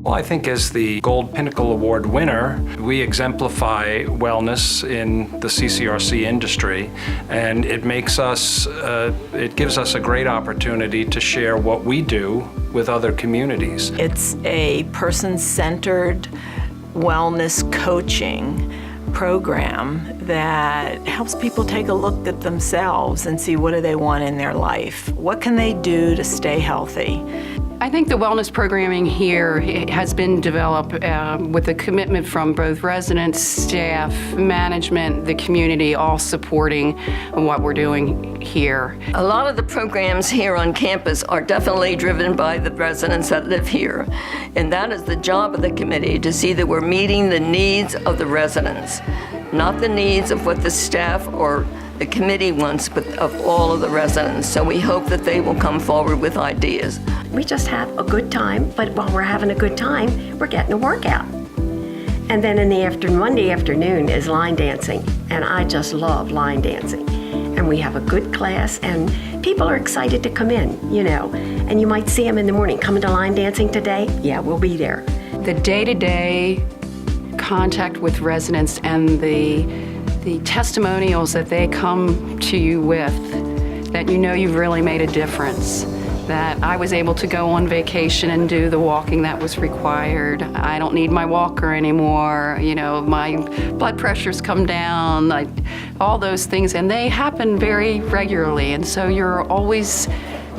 Well, I think as the Gold Pinnacle Award winner, we exemplify wellness in the CCRC industry, and it makes us, it gives us a great opportunity to share what we do with other communities. It's a person-centered wellness coaching program that helps people take a look at themselves and see what do they want in their life. What can they do to stay healthy? I think the wellness programming here has been developed with a commitment from both residents, staff, management, the community, all supporting what we're doing here. A lot of the programs here on campus are definitely driven by the residents that live here. And that is the job of the committee, to see that we're meeting the needs of the residents, not the needs of what the staff or the committee wants, but of all of the residents. So we hope that they will come forward with ideas. We just have a good time, but while we're having a good time, we're getting a workout. And then in the Monday afternoon is line dancing, and I just love line dancing. And we have a good class, and people are excited to come in, you know. And you might see them in the morning, coming to line dancing today? Yeah, we'll be there. The day-to-day contact with residents and the testimonials that they come to you with, that you know you've really made a difference. That I was able to go on vacation and do the walking that was required. I don't need my walker anymore. You know, my blood pressure's come down, all those things, and they happen very regularly. And so you're always,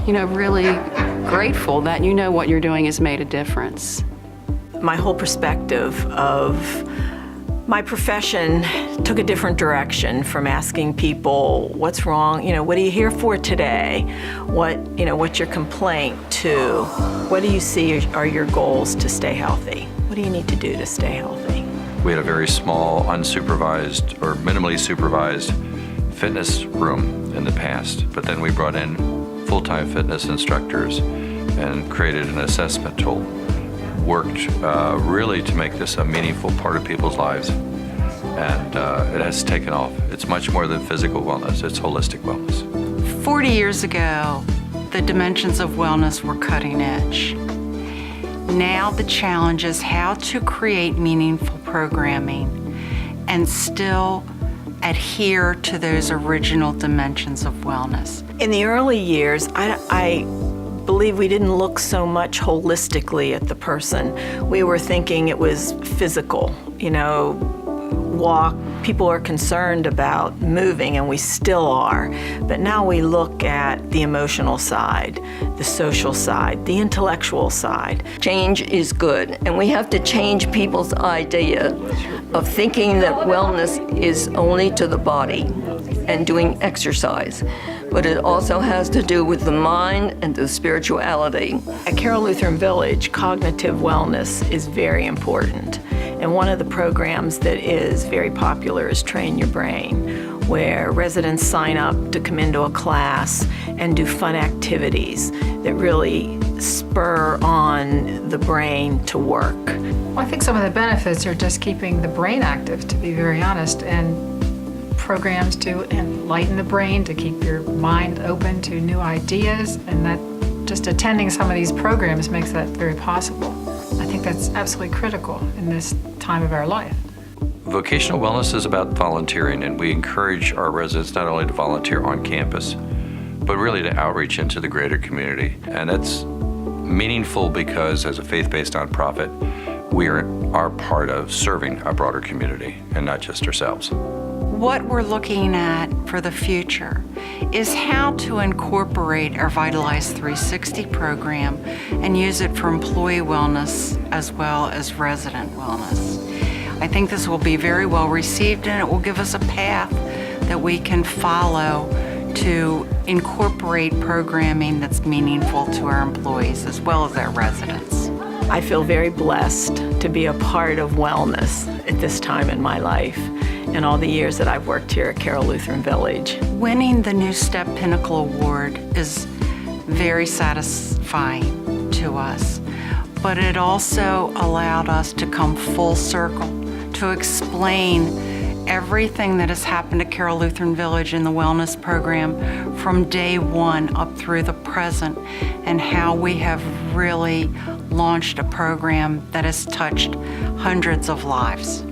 you know, really grateful that you know what you're doing has made a difference. My whole perspective of my profession took a different direction from asking people, what's wrong? You know, what are you here for today? What's your complaint, to what do you see are your goals to stay healthy? What do you need to do to stay healthy? We had a very small, unsupervised or minimally supervised fitness room in the past, but then we brought in full-time fitness instructors and created an assessment tool. Worked really to make this a meaningful part of people's lives, and it has taken off. It's much more than physical wellness, it's holistic wellness. 40 years ago, the dimensions of wellness were cutting edge. Now the challenge is how to create meaningful programming and still adhere to those original dimensions of wellness. In the early years, I believe we didn't look so much holistically at the person. We were thinking it was physical, you know, walk. People are concerned about moving, and we still are. But now we look at the emotional side, the social side, the intellectual side. Change is good, and we have to change people's idea of thinking that wellness is only to the body and doing exercise. But it also has to do with the mind and the spirituality. At Carroll Lutheran Village, cognitive wellness is very important. And one of the programs that is very popular is Train Your Brain, where residents sign up to come into a class and do fun activities that really spur on the brain to work. Well, I think some of the benefits are just keeping the brain active, to be very honest, and programs to enlighten the brain, to keep your mind open to new ideas, and that just attending some of these programs makes that very possible. I think that's absolutely critical in this time of our life. Vocational wellness is about volunteering, and we encourage our residents not only to volunteer on campus, but really to outreach into the greater community. And that's meaningful because as a faith-based nonprofit, we are part of serving a broader community and not just ourselves. What we're looking at for the future is how to incorporate our Vitalize 360 program and use it for employee wellness as well as resident wellness. I think this will be very well received, and it will give us a path that we can follow to incorporate programming that's meaningful to our employees as well as our residents. I feel very blessed to be a part of wellness at this time in my life and all the years that I've worked here at Carroll Lutheran Village. Winning the NuStep Pinnacle Award is very satisfying to us, but it also allowed us to come full circle to explain everything that has happened at Carroll Lutheran Village in the wellness program from day one up through the present, and how we have really launched a program that has touched hundreds of lives.